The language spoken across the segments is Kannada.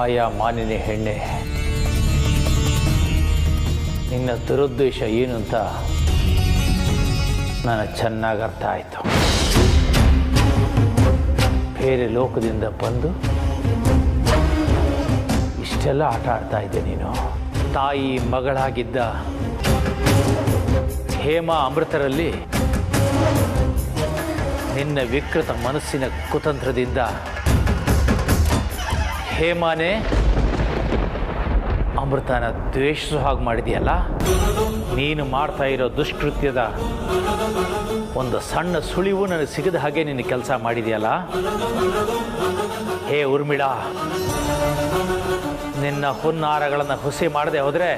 ಮಾಯಾ ಮಾನಿನಿ ಹೆಣ್ಣೆ, ನಿನ್ನ ದುರುದ್ದೇಶ ಏನು ಅಂತ ನನಗೆ ಚೆನ್ನಾಗಿ ಅರ್ಥ ಆಯಿತು. ಬೇರೆ ಲೋಕದಿಂದ ಬಂದು ಇಷ್ಟೆಲ್ಲ ಆಟ ಆಡ್ತಾ ಇದ್ದೆ ನೀನು. ತಾಯಿ ಮಗಳಾಗಿದ್ದ ಹೇಮಾ ಅಮೃತರಲ್ಲಿ ನಿನ್ನ ವಿಕೃತ ಮನಸ್ಸಿನ ಕುತಂತ್ರದಿಂದ ಹೇಮಾನೇ ಅಮೃತನ ದ್ವೇಷಿಸೋ ಹಾಗೆ ಮಾಡಿದೆಯಲ್ಲ. ನೀನು ಮಾಡ್ತಾ ಇರೋ ದುಷ್ಕೃತ್ಯದ ಒಂದು ಸಣ್ಣ ಸುಳಿವು ನನಗೆ ಸಿಗದ ಹಾಗೆ ನೀನು ಕೆಲಸ ಮಾಡಿದೆಯಲ್ಲ. ಹೇ ಊರ್ಮಿಳಾ, ನಿನ್ನ ಹುನ್ನಾರಗಳನ್ನು ಹುಸಿ ಮಾಡದೆ ಹೋದರೆ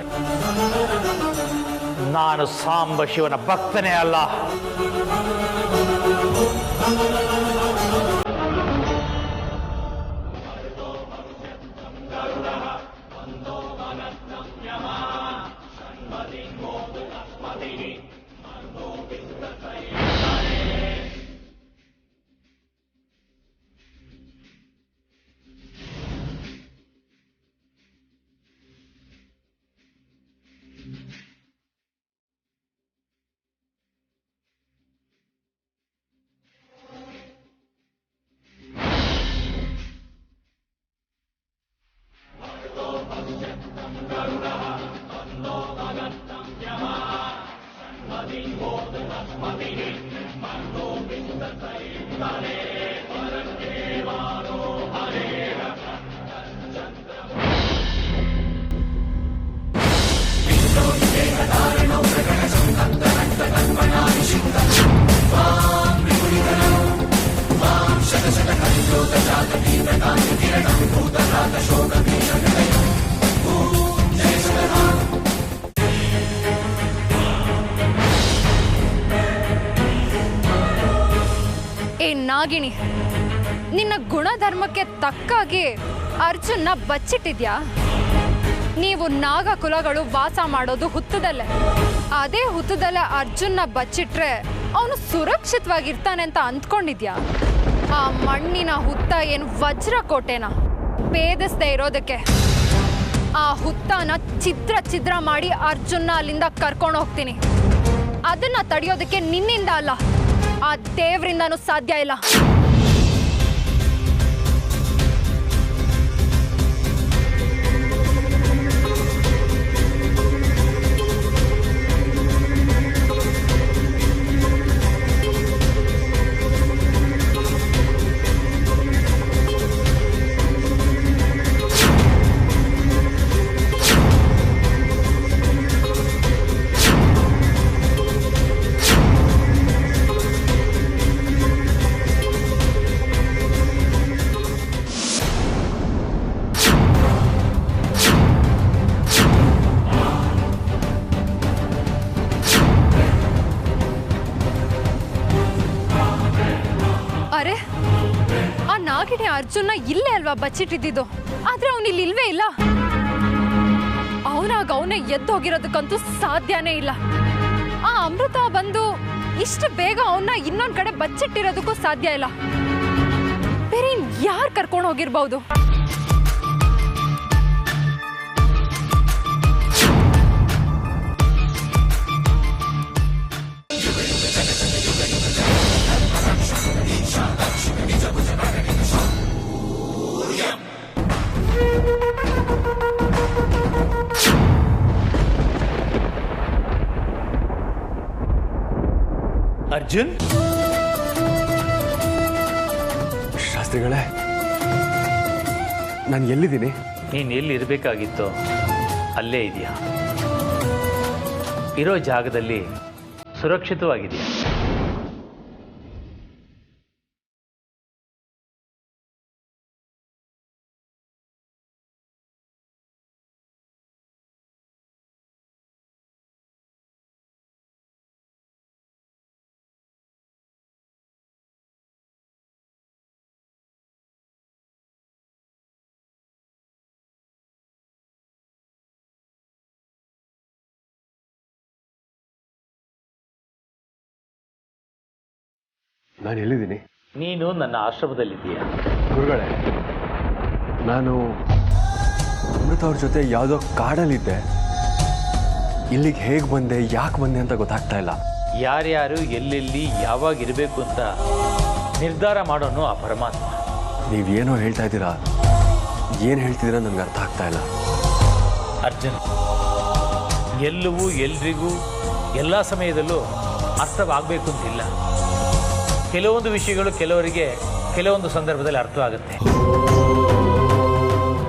ನಾನು ಸಾಂಬ ಶಿವನ ಭಕ್ತನೇ ಅಲ್ಲ. ನಾಗಿಣಿ, ನಿನ್ನ ಗುಣಧರ್ಮಕ್ಕೆ ತಕ್ಕಾಗಿ ಅರ್ಜುನ್ನ ಬಚ್ಚಿಟ್ಟಿದ್ಯಾ? ನೀವು ನಾಗ ಕುಲಗಳು ವಾಸ ಮಾಡೋದು ಹುತ್ತದಲ್ಲೇ. ಅದೇ ಹುತ್ತದಲ್ಲೇ ಅರ್ಜುನ್ನ ಬಚ್ಚಿಟ್ರೆ ಅವನು ಸುರಕ್ಷಿತವಾಗಿರ್ತಾನೆ ಅಂತ ಅಂದ್ಕೊಂಡಿದ್ಯಾ? ಆ ಮಣ್ಣಿನ ಹುತ್ತ ಏನು ವಜ್ರ ಕೋಟೆನ ಭೇದಿಸದೆ ಇರೋದಕ್ಕೆ ಆ ಹುತ್ತನ ಛಿದ್ರ ಛಿದ್ರ ಮಾಡಿ ಅರ್ಜುನ್ನ ಅಲ್ಲಿಂದ ಕರ್ಕೊಂಡು ಹೋಗ್ತೀನಿ. ಅದನ್ನ ತಡೆಯೋದಕ್ಕೆ ನಿನ್ನಿಂದ ಅಲ್ಲ, ಆ ದೇವರಿಂದನೂ ಸಾಧ್ಯ ಇಲ್ಲ. ಅರೆ, ಆ ನಾಗಿಣಿ ಅರ್ಜುನ ಇಲ್ಲೇ ಅಲ್ವಾ ಬಚ್ಚಿಟ್ಟಿದ್ದು? ಆದ್ರೆ ಅವನಿಲ್ಲಿ ಇಲ್ವೇ ಇಲ್ಲ. ಅವನೇ ಎದ್ದೋಗಿರೋದಕ್ಕಂತೂ ಸಾಧ್ಯನೇ ಇಲ್ಲ. ಆ ಅಮೃತ ಬಂದು ಇಷ್ಟು ಬೇಗ ಅವನ್ನ ಇನ್ನೊಂದ್ ಕಡೆ ಬಚ್ಚಿಟ್ಟಿರೋದಕ್ಕೂ ಸಾಧ್ಯ ಇಲ್ಲ. ಬೇರೆ ಯಾರು ಕರ್ಕೊಂಡು ಹೋಗಿರ್ಬಹುದು? ಅರ್ಜುನ್, ಶಾಸ್ತ್ರಿಗಳೇ, ನಾನು ಎಲ್ಲಿದ್ದೀನಿ? ನೀನು ಎಲ್ಲಿ ಇರಬೇಕಾಗಿತ್ತೋ ಅಲ್ಲೇ ಇದೆಯಾ. ಇರೋ ಜಾಗದಲ್ಲಿ ಸುರಕ್ಷಿತವಾಗಿದೆಯಾ. ನಾನು ಎಲ್ಲಿದ್ದೀನಿ? ನೀನು ನನ್ನ ಆಶ್ರಮದಲ್ಲಿದ್ದೀಯಾ. ಗುರುಗಳೇ, ನಾನು ಅಮೃತ ಅವ್ರ ಜೊತೆ ಯಾವುದೋ ಕಾಡಲ್ಲಿದ್ದೆ. ಇಲ್ಲಿಗೆ ಹೇಗೆ ಬಂದೆ, ಯಾಕೆ ಬಂದೆ ಅಂತ ಗೊತ್ತಾಗ್ತಾ ಇಲ್ಲ. ಯಾರ್ಯಾರು ಎಲ್ಲೆಲ್ಲಿ ಯಾವಾಗ ಇರಬೇಕು ಅಂತ ನಿರ್ಧಾರ ಮಾಡೋನು ಆ ಪರಮಾತ್ಮ. ನೀವೇನೋ ಹೇಳ್ತಾ ಇದ್ದೀರಾ, ಏನು ಹೇಳ್ತಿದ್ದೀರಾ ನನಗೆ ಅರ್ಥ ಆಗ್ತಾ ಇಲ್ಲ. ಅರ್ಜುನ್, ಎಲ್ಲವೂ ಎಲ್ರಿಗೂ ಎಲ್ಲ ಸಮಯದಲ್ಲೂ ಅರ್ಥವಾಗಬೇಕು ಅಂತಿಲ್ಲ. ಕೆಲವೊಂದು ವಿಷಯಗಳು ಕೆಲವರಿಗೆ ಕೆಲವೊಂದು ಸಂದರ್ಭದಲ್ಲಿ ಅರ್ಥವಾಗುತ್ತೆ.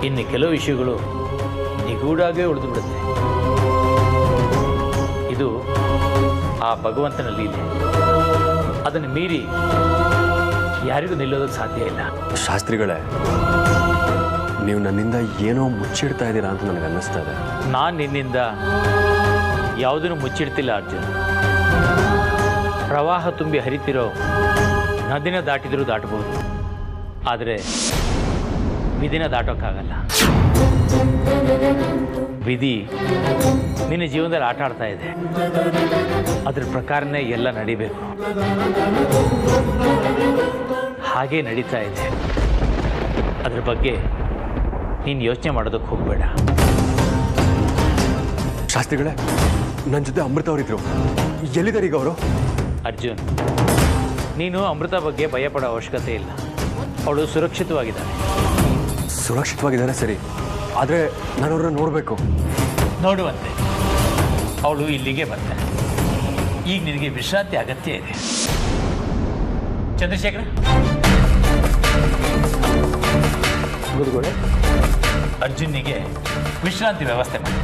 ಇನ್ನು ಕೆಲವು ವಿಷಯಗಳು ನಿಗೂಢಾಗೇ ಉಳಿದು ಬಿಡುತ್ತೆ. ಇದು ಆ ಭಗವಂತನ ಲೀಲೆ. ಅದನ್ನು ಮೀರಿ ಯಾರಿಗೂ ನಿಲ್ಲೋದಕ್ಕೆ ಸಾಧ್ಯ ಇಲ್ಲ. ಶಾಸ್ತ್ರಿಗಳೇ, ನೀವು ನನ್ನಿಂದ ಏನೋ ಮುಚ್ಚಿಡ್ತಾ ಇದ್ದೀರಾ ಅಂತ ನನಗೆ ಅನ್ನಿಸ್ತಾ ಇದೆ. ನಾನು ನಿನ್ನಿಂದ ಯಾವುದನ್ನು ಮುಚ್ಚಿಡ್ತಿಲ್ಲ ಅರ್ಜುನ್. ಪ್ರವಾಹ ತುಂಬಿ ಹರಿತಿರೋ ನದಿನ ದಾಟಿದರೂ ದಾಟಬಹುದು, ಆದರೆ ವಿಧಿನ ದಾಟೋಕ್ಕಾಗಲ್ಲ. ವಿಧಿ ನಿನ್ನ ಜೀವನದಲ್ಲಿ ಆಟ ಆಡ್ತಾ ಇದೆ. ಅದ್ರ ಪ್ರಕಾರನೇ ಎಲ್ಲ ನಡಿಬೇಕು. ಹಾಗೇ ನಡೀತಾ ಇದೆ. ಅದ್ರ ಬಗ್ಗೆ ನೀನು ಯೋಚನೆ ಮಾಡೋದಕ್ಕೆ ಹೋಗಬೇಡ. ಶಾಸ್ತ್ರಿಗಳೇ, ನನ್ನ ಜೊತೆ ಅಮೃತ ಅವರಿದ್ರು. ಎಲ್ಲಿದ್ದಾರೆ ಈಗ ಅವರು? ಅರ್ಜುನ್, ನೀನು ಅಮೃತ ಬಗ್ಗೆ ಭಯಪಡೋ ಅವಶ್ಯಕತೆ ಇಲ್ಲ. ಅವಳು ಸುರಕ್ಷಿತವಾಗಿದ್ದಾಳೆ. ಸುರಕ್ಷಿತವಾಗಿದ್ದಾರೆ ಸರಿ, ಆದರೆ ನಾನು ಅವ್ರನ್ನ ನೋಡಬೇಕು. ನೋಡುವಂತೆ ಅವಳು ಇಲ್ಲಿಗೆ ಬರ್ತಾಳೆ. ಈಗ ನಿನಗೆ ವಿಶ್ರಾಂತಿ ಅಗತ್ಯ ಇದೆ. ಚಂದ್ರಶೇಖರ, ಗುರುಗಳೇ, ಅರ್ಜುನ್ನಿಗೆ ವಿಶ್ರಾಂತಿ ವ್ಯವಸ್ಥೆ ಮಾಡಿ.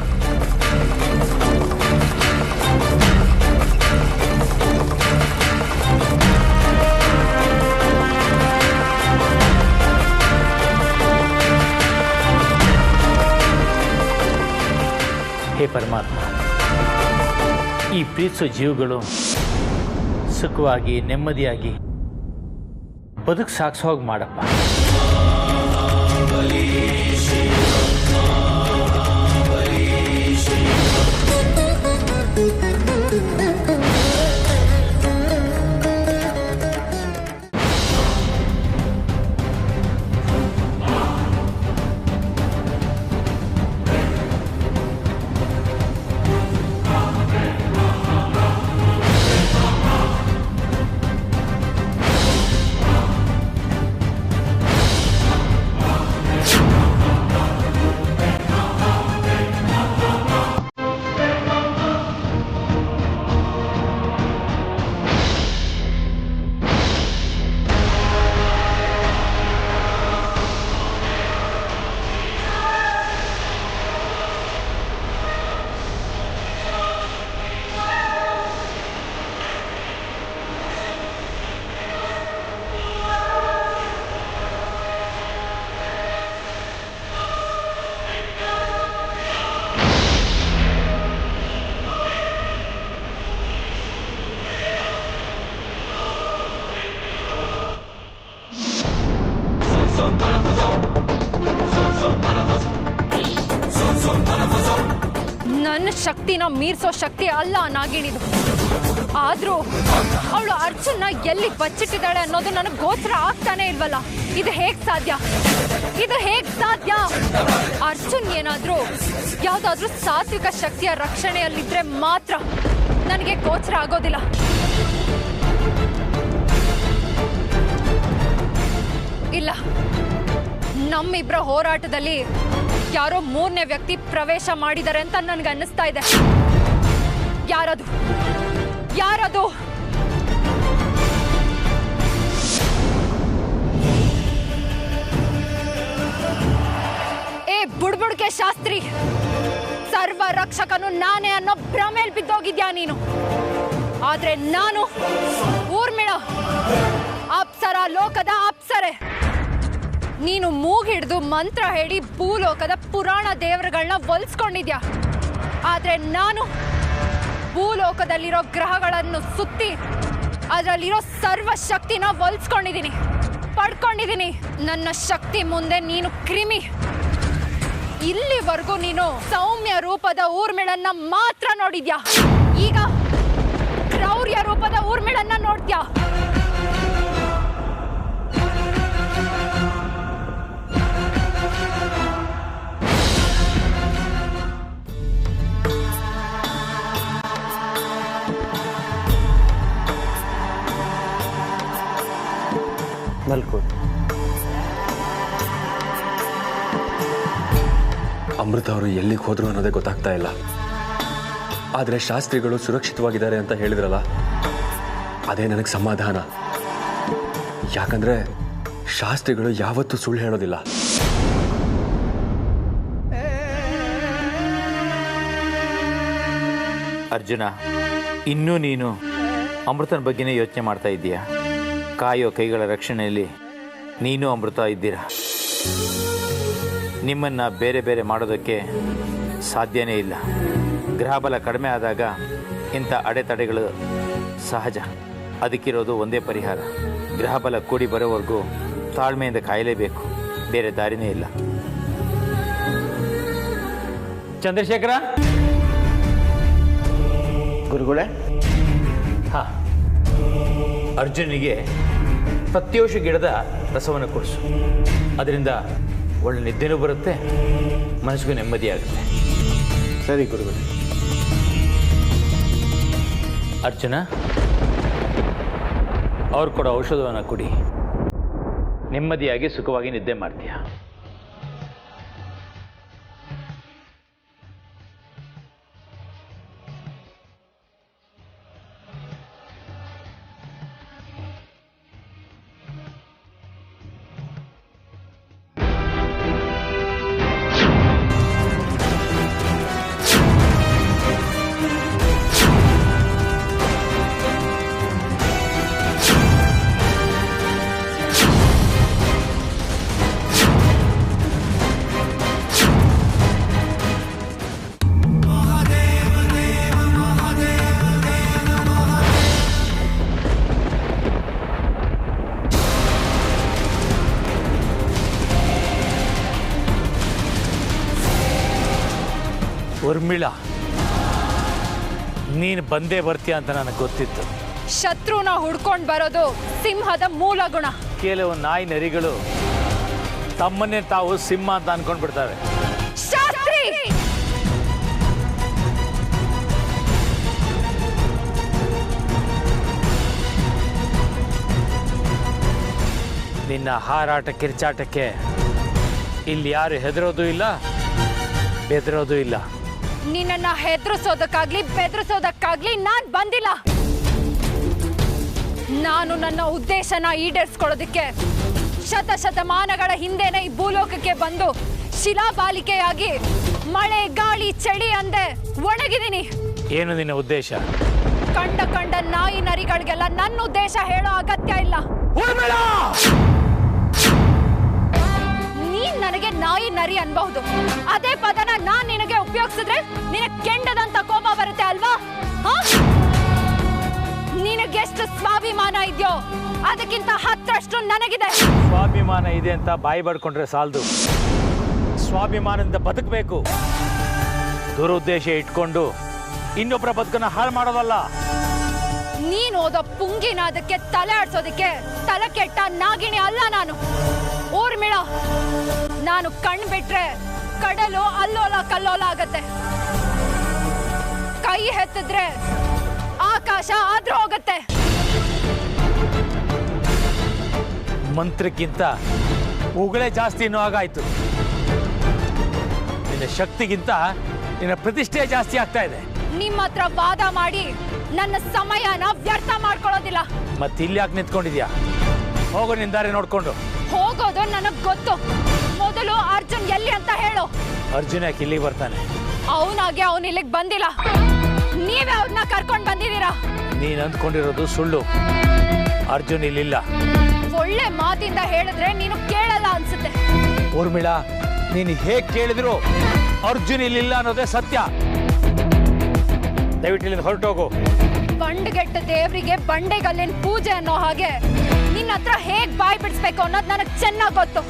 ಹೇ ಪರಮಾತ್ಮ, ಈ ಪ್ರೀತಿಸೋ ಜೀವಗಳು ಸುಖವಾಗಿ ನೆಮ್ಮದಿಯಾಗಿ ಬದುಕು ಸಾಗಿಸೋಗಿ ಮಾಡಪ್ಪ. ನನ್ನ ಶಕ್ತಿನ ಮೀರ್ಸೋ ಶಕ್ತಿ ಅಲ್ಲ ನಾಗಿಣಿದು. ಆದ್ರೂ ಅವಳು ಅರ್ಜುನ್ನ ಎಲ್ಲಿ ಬಚ್ಚಿಟ್ಟಿದ್ದಾಳೆ ಅನ್ನೋದು ನನಗೆ ಗೋಚರ ಆಗ್ತಾನೆ ಇಲ್ವಲ್ಲ. ಇದು ಹೇಗ್ ಸಾಧ್ಯ? ಇದು ಹೇಗ್ ಸಾಧ್ಯ? ಅರ್ಜುನ್ ಏನಾದ್ರೂ ಯಾವ್ದಾದ್ರೂ ಸಾತ್ವಿಕ ಶಕ್ತಿಯ ರಕ್ಷಣೆಯಲ್ಲಿದ್ರೆ ಮಾತ್ರ ನನಗೆ ಗೋಚರ ಆಗೋದಿಲ್ಲ. ಇಲ್ಲ, ನಮ್ಮಿಬ್ಬರ ಹೋರಾಟದಲ್ಲಿ ಯಾರೋ ಮೂರನೇ ವ್ಯಕ್ತಿ ಪ್ರವೇಶ ಮಾಡಿದ್ದಾರೆ ಅಂತ ನನಗೆ ಅನ್ನಿಸ್ತಾ ಇದೆ. ಯಾರದು? ಯಾರದು? ಏ ಬುಡ್ಬುಡ್ಕೆ ಶಾಸ್ತ್ರಿ, ಸರ್ವ ರಕ್ಷಕನು ನಾನೇ ಅನ್ನೋ ಭ್ರಮೇಲ್ ಬಿದ್ದೋಗಿದ್ಯಾ ನೀನು. ಆದ್ರೆ ನಾನು ಊರ್ಮಿಳ, ಅಪ್ಸರ ಲೋಕದ ಅಪ್ಸರೆ. ನೀನು ಮೂಗಿಡ್ದು ಮಂತ್ರ ಹೇಳಿ ಭೂಲೋಕದ ಪುರಾಣ ದೇವರುಗಳನ್ನ ಒಲಿಸ್ಕೊಂಡಿದ್ಯಾ. ಆದ್ರೆ ನಾನು ಭೂಲೋಕದಲ್ಲಿರೋ ಗ್ರಹಗಳನ್ನು ಸುತ್ತಿ ಅದರಲ್ಲಿರೋ ಸರ್ವ ಶಕ್ತಿನ ಒಲಿಸ್ಕೊಂಡಿದ್ದೀನಿ, ಪಡ್ಕೊಂಡಿದ್ದೀನಿ. ನನ್ನ ಶಕ್ತಿ ಮುಂದೆ ನೀನು ಕ್ರಿಮಿ. ಇಲ್ಲಿವರೆಗೂ ನೀನು ಸೌಮ್ಯ ರೂಪದ ಊರ್ಮಿಳನ್ನ ಮಾತ್ರ ನೋಡಿದ್ಯಾ. ಈಗ ಕ್ರೌರ್ಯ ರೂಪದ ಊರ್ಮಿಳನ್ನ ನೋಡ್ತ್ಯಾ. ಅಮೃತ ಅವರು ಎಲ್ಲಿಗೆ ಹೋದ್ರು ಅನ್ನೋದೇ ಗೊತ್ತಾಗ್ತಾ ಇಲ್ಲ. ಆದರೆ ಶಾಸ್ತ್ರಿಗಳು ಸುರಕ್ಷಿತವಾಗಿದ್ದಾರೆ ಅಂತ ಹೇಳಿದ್ರಲ್ಲ, ಅದೇ ನನಗೆ ಸಮಾಧಾನ. ಯಾಕಂದ್ರೆ ಶಾಸ್ತ್ರಿಗಳು ಯಾವತ್ತೂ ಸುಳ್ಳು ಹೇಳೋದಿಲ್ಲ. ಅರ್ಜುನ, ಇನ್ನೂ ನೀನು ಅಮೃತನ ಬಗ್ಗೆನೇ ಯೋಚನೆ ಮಾಡ್ತಾ ಇದ್ದೀಯಾ? ಕಾಯೋ ಕೈಗಳ ರಕ್ಷಣೆಯಲ್ಲಿ ನೀನು ಅಮೃತ ಇದ್ದೀರಾ. ನಿಮ್ಮನ್ನು ಬೇರೆ ಬೇರೆ ಮಾಡೋದಕ್ಕೆ ಸಾಧ್ಯನೇ ಇಲ್ಲ. ಗ್ರಹಬಲ ಕಡಿಮೆ ಆದಾಗ ಇಂಥ ಅಡೆತಡೆಗಳು ಸಹಜ. ಅದಕ್ಕಿರೋದು ಒಂದೇ ಪರಿಹಾರ. ಗ್ರಹಬಲ ಕೂಡಿ ಬರೋವರೆಗೂ ತಾಳ್ಮೆಯಿಂದ ಕಾಯಲೇಬೇಕು, ಬೇರೆ ದಾರಿನೇ ಇಲ್ಲ. ಚಂದ್ರಶೇಖರ, ಗುರುಗಳೇ. ಹಾಂ, ಅರ್ಜುನಿಗೆ ಪ್ರತ್ಯೋಷ ಗಿಡದ ರಸವನ್ನು ಕೊಡಿಸು. ಅದರಿಂದ ಒಳ್ಳೆ ನಿದ್ದೆನೂ ಬರುತ್ತೆ, ಮನಸ್ಸಿಗೂ ನೆಮ್ಮದಿಯಾಗುತ್ತೆ. ಸರಿ ಗುರುಗಳೇ. ಅರ್ಜುನ, ಅವ್ರು ಕೊಡೋ ಔಷಧವನ್ನು ಕುಡಿ. ನೆಮ್ಮದಿಯಾಗಿ ಸುಖವಾಗಿ ನಿದ್ದೆ ಮಾಡ್ತೀಯ. ಉರ್ಮಿಳಾ, ನೀನು ಬಂದೇ ಬರ್ತೀಯ ಅಂತ ನನಗೆ ಗೊತ್ತಿತ್ತು. ಶತ್ರುನ ಹುಡ್ಕೊಂಡು ಬರೋದು ಸಿಂಹದ ಮೂಲ ಗುಣ. ಕೆಲವು ನಾಯಿ ನರಿಗಳು ತಮ್ಮನ್ನೇ ತಾವು ಸಿಂಹ ಅಂತ ಅನ್ಕೊಂಡ್ಬಿಡ್ತಾರೆ. ಶಾಸ್ತ್ರಿ, ನಿನ್ನ ಹಾರಾಟ ಕಿರ್ಚಾಟಕ್ಕೆ ಇಲ್ಲಿ ಯಾರು ಹೆದರೋದು ಇಲ್ಲ, ಬೆದರೋದು ಇಲ್ಲ. ನಿನ್ನನ್ನ ಹೆದರಿಸೋದಕ್ಕಾಗ್ಲಿ ಬೆದರಿಸೋದಕ್ಕಾಗ್ಲಿ ನಾನ್ ಬಂದಿಲ್ಲ. ನಾನು ನನ್ನ ಉದ್ದೇಶನ ಈಡೇರಿಸ್ಕೊಳ್ಳೋದಕ್ಕೆ ಶತಶತಮಾನಗಳ ಹಿಂದೆನೆ ಈ ಭೂಲೋಕಕ್ಕೆ ಬಂದು ಶಿಲಾಬಾಲಿಕೆಯಾಗಿ ಮಳೆ ಗಾಳಿ ಚಳಿ ಅಂದೆ ಒಣಗಿದ್ದೀನಿ. ಏನು ನಿನ್ನ ಉದ್ದೇಶ? ಕಂಡ ನಾಯಿ ನರಿಗಳಿಗೆಲ್ಲ ನನ್ನ ಉದ್ದೇಶ ಹೇಳೋ ಅಗತ್ಯ ಇಲ್ಲ. ನೀನ್ ನನಗೆ ನಾಯಿ ನರಿ ಅನ್ಬಹುದು. ಅದೇ ಪದನ ನಾನ್ ನಿನಗೆ ಉಪಯೋಗಿಸಿದ್ರೆ ನಿನಗೆ ಕೆಂಡದಂತ ಕೋಪ ಬರುತ್ತೆ ಅಲ್ವಾ? ನಿನಗೆಷ್ಟು ಸ್ವಾಭಿಮಾನ ಇದೆಯೋ ಅದಕ್ಕಿಂತ 10ರಷ್ಟು ನನಗಿದೆ. ಸ್ವಾಭಿಮಾನ ಇದೆ ಅಂತ ಬಾಯಿ ಬಡ್ಕೊಂಡ್ರೆ ಸಾಲದು. ಸ್ವಾಭಿಮಾನದಿಂದ ಬದುಕಬೇಕು. ದುರುದ್ದೇಶ ಇಟ್ಕೊಂಡು ಇನ್ನೊಬ್ಬರ ಬದುಕನ್ನ ಹಾಳು ಮಾಡೋದಲ್ಲ. ನೀನ್ ಓದೋ ಪುಂಗಿನಾದಕ್ಕೆ ತಲೆ ಆಡ್ಸೋದಕ್ಕೆ ತಲೆ ಕೆಟ್ಟ ನಾಗಿಣಿ ಅಲ್ಲ ನಾನು. ಊರ್ಮಿಳ, ನಾನು ಕಣ್ ಬಿಟ್ರೆ ಕಡಲು ಅಲ್ಲೋಲ ಕಲ್ಲೋಲ ಆಗತ್ತೆ. ಕೈ ಎತ್ತಿದ್ರೆ ಆಕಾಶ ಆದ್ರೂ ಹೋಗತ್ತೆ. ಮಂತ್ರಕ್ಕಿಂತ ಉಗುಳೆ ಜಾಸ್ತಿ ಇನ್ನೂ ಆಗಾಯ್ತು. ನಿನ್ನ ಶಕ್ತಿಗಿಂತ ನಿನ್ನ ಪ್ರತಿಷ್ಠೆ ಜಾಸ್ತಿ ಆಗ್ತಾ ಇದೆ. ನಿಮ್ಮ ಹತ್ರ ವಾದ ಮಾಡಿ ನನ್ನ ಸಮಯನ ವ್ಯರ್ಥ ಮಾಡ್ಕೊಳ್ಳೋದಿಲ್ಲ. ಮತ್ತೆ ಇಲ್ಲಿ ಯಾಕೆ ನಿಂತ್ಕೊಂಡಿದ್ಯಾ? ಹೋಗೋ ನಿನ್ ದಾರಿ ನೋಡ್ಕೊಂಡು. ಹೋಗೋದು ನನಗ್ ಗೊತ್ತು. ಮೊದಲು ಅರ್ಜುನ್ ಎಲ್ಲಿ ಅಂತ ಹೇಳು. ಅರ್ಜುನ್ ಯಾಕೆ ಇಲ್ಲಿಗೆ ಬರ್ತಾನೆ? ಅವನಾಗೆ ಅವನ್ ಇಲ್ಲಿಗೆ ಬಂದಿಲ್ಲ, ನೀವೇ ಅವ್ರನ್ನ ಕರ್ಕೊಂಡ್ ಬಂದಿದ್ದೀರಾ. ನೀನ್ ಅಂದ್ಕೊಂಡಿರೋದು ಸುಳ್ಳು. ಅರ್ಜುನ್ ಇಲ್ಲಿಲ್ಲ. ಒಳ್ಳೆ ಮಾತಿಂದ ಹೇಳಿದ್ರೆ ನೀನು ಕೇಳಲ್ಲ ಅನ್ಸುತ್ತೆ. ಊರ್ಮಿಳಾ, ನೀನು ಹೇಗ್ ಕೇಳಿದ್ರು ಅರ್ಜುನ್ ಇಲ್ಲಿಲ್ಲ ಅನ್ನೋದೇ ಸತ್ಯ. ದಯವಿಟ್ಟು ಇಲ್ಲಿಂದ ಹೊರಟೋಗು. ಬಂಡ್ಗೆಟ್ಟ ದೇವರಿಗೆ ಬಂಡೆಗಲ್ಲಿನ ಪೂಜೆ ಅನ್ನೋ ಹಾಗೆ ನಿನ್ನ ಹತ್ರ ಹೇಗ್ ಬಾಯ್ ಬಿಡಿಸ್ಬೇಕು ಅನ್ನೋದು ನನಗೆ ಚೆನ್ನಾಗಿ ಗೊತ್ತು.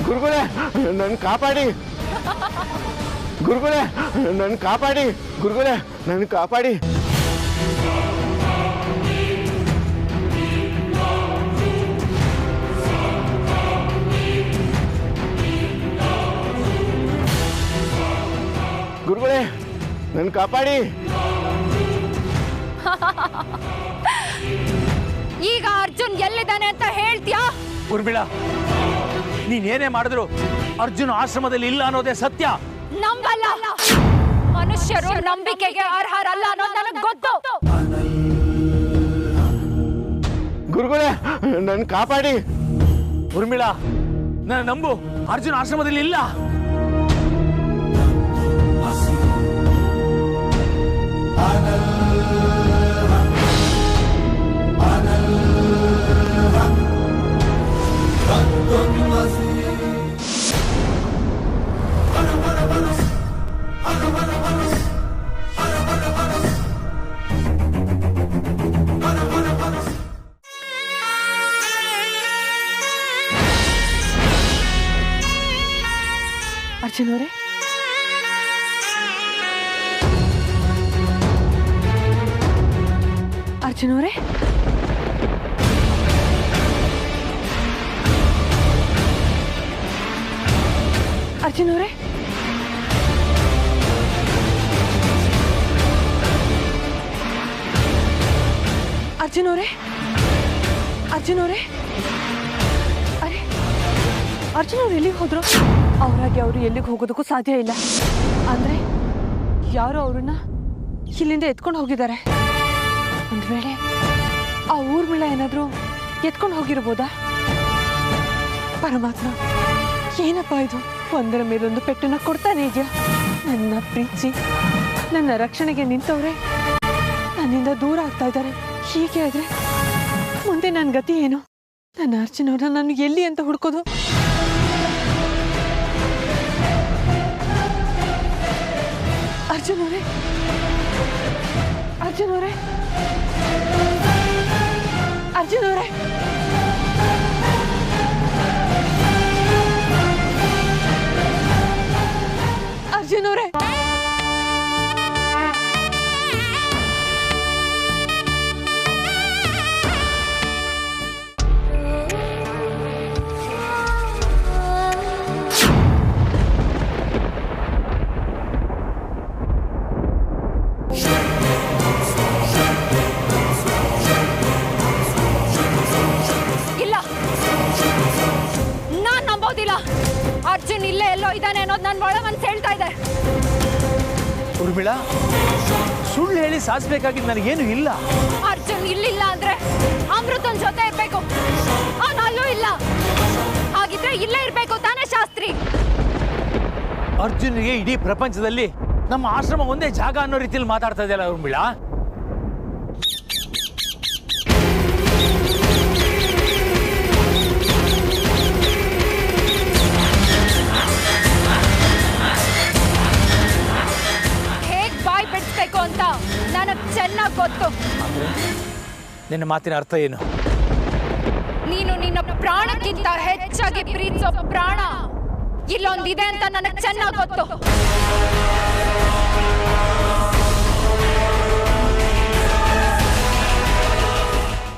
ಗುರುಗಳೇ, ನನ್ನ ಕಾಪಾಡಿ. ಗುರುಗಳೇ, ನನ್ನ ಕಾಪಾಡಿ. ಗುರುಗಳೇ, ನನ್ನ ಕಾಪಾಡಿ. ಗುರುಗಳೇ, ನನ್ನ ಕಾಪಾಡಿ. ಈಗ ಅರ್ಜುನ್ ಎಲ್ಲಿದ್ದಾನೆ ಅಂತ ಹೇಳ್ತೀಯಾ? ಊರ್ಮಿಳಾ, ನೀನೇನೇ ಮಾಡಿದ್ರು ಅರ್ಜುನ್ ಆಶ್ರಮದಲ್ಲಿ ಇಲ್ಲ ಅನ್ನೋದೇ ಸತ್ಯ. ನಂಬಲ್ಲ. ಮನುಷ್ಯರು ನಂಬಿಕೆಗೆ ಅರ್ಹರಲ್ಲ ಅನ್ನೋದು ನನಗೆ ಗೊತ್ತು. ಗುರುಗಳೇ, ನನ್ನ ಕಾಪಾಡಿ. ಊರ್ಮಿಳಾ, ನನ್ನ ನಂಬು, ಅರ್ಜುನ್ ಆಶ್ರಮದಲ್ಲಿ ಇಲ್ಲ. ಅರ್ಜುನ್ ಅವರೇ, ಅರ್ಜುನ್ ಅವರೇ, ಅರ್ಜುನ್ ಅವರೇ, ಅರ್ಜುನ್ ಅವರೇ, ಅರ್ಜುನ್ ಅವರೇ, ಅರೆ ಅರ್ಜುನ್ ಅವ್ರು ಎಲ್ಲಿಗೆ ಹೋದ್ರು? ಅವರಾಗಿ ಅವರು ಎಲ್ಲಿಗೆ ಹೋಗೋದಕ್ಕೂ ಸಾಧ್ಯ ಇಲ್ಲ. ಅಂದ್ರೆ ಯಾರು ಅವ್ರನ್ನ ಇಲ್ಲಿಂದ ಎತ್ಕೊಂಡು ಹೋಗಿದ್ದಾರೆ. ಒಂದ್ ವೇಳೆ ಆ ಊರ್ಮಿಳ ಏನಾದ್ರೂ ಎತ್ಕೊಂಡು ಹೋಗಿರ್ಬೋದಾ? ಪರಮಾತ್ಮ, ಏನಪ್ಪಾ ಇದು? ಒಂದರ ಮೇಲೊಂದು ಪೆಟ್ಟನ್ನ ಕೊಡ್ತಾನೆ ಇದೆಯಾ? ನನ್ನ ಪ್ರೀತಿ, ನನ್ನ ರಕ್ಷಣೆಗೆ ನಿಂತವ್ರೆ ನನ್ನಿಂದ ದೂರ ಆಗ್ತಾ ಇದ್ದಾರೆ. ಹೀಗೆ ಆದ್ರೆ ಮುಂದೆ ನನ್ನ ಗತಿ ಏನು? ನನ್ನ ಅರ್ಜುನ್ ಅವ್ರನ್ನ ನಾನು ಎಲ್ಲಿ ಅಂತ ಹುಡ್ಕೋದು? ಅರ್ಜುನ್ ಅವರೇ, ಅರ್ಜುನ್ ಅವರೇ, ಅರ್ಜುನ್ ಅವರೇ, ಅರ್ಜುನ್ ಅವರೇ, ಅರ್ಜುನ್ ಇಲ್ಲೇ ಎಲ್ಲೋ ಇದ್ದಾನೆ ಅನ್ನೋದು ನನ್ನ ಒಳ ಮನಸ್ಸು ಹೇಳ್ತಾ ಇದೆ. ಊರ್ಮಿಳಾ, ಸುಳ್ಳು ಹೇಳಿ ಸಾಧಿಸಬೇಕಾಗಿದ್ದು ನನಗೇನು ಇಲ್ಲ. ಅರ್ಜುನ್ ಇಲ್ಲಿಲ್ಲ ಅಂದ್ರೆ ಅಮೃತನ್ ಜೊತೆ ಇರ್ಬೇಕು. ಅವನಲ್ಲೂ ಇಲ್ಲ. ಹಾಗಿದ್ರೆ ಇಲ್ಲೇ ಇರ್ಬೇಕು ತಾನೇ ಶಾಸ್ತ್ರಿ? ಅರ್ಜುನ್ಗೆ ಇಡೀ ಪ್ರಪಂಚದಲ್ಲಿ ನಮ್ಮ ಆಶ್ರಮ ಒಂದೇ ಜಾಗ ಅನ್ನೋ ರೀತಿಯಲ್ಲಿ ಮಾತಾಡ್ತಾ ಇದೆಯಲ್ಲ ಊರ್ಮಿಳಾ. ಅಂತ ನನಗೆ ಚೆನ್ನಾಗಿ ಗೊತ್ತು. ನಿನ್ನ ಮಾತಿನ ಅರ್ಥ ಏನು? ನೀನು ನಿನ್ನ ಪ್ರಾಣಕ್ಕಿಂತ ಹೆಚ್ಚಾಗಿ ಪ್ರೀತಿಸೋ ಪ್ರಾಣ ಇಲ್ಲೊಂದಿದೆ ಅಂತ ನನಗೆ ಚೆನ್ನಾಗಿ ಗೊತ್ತು.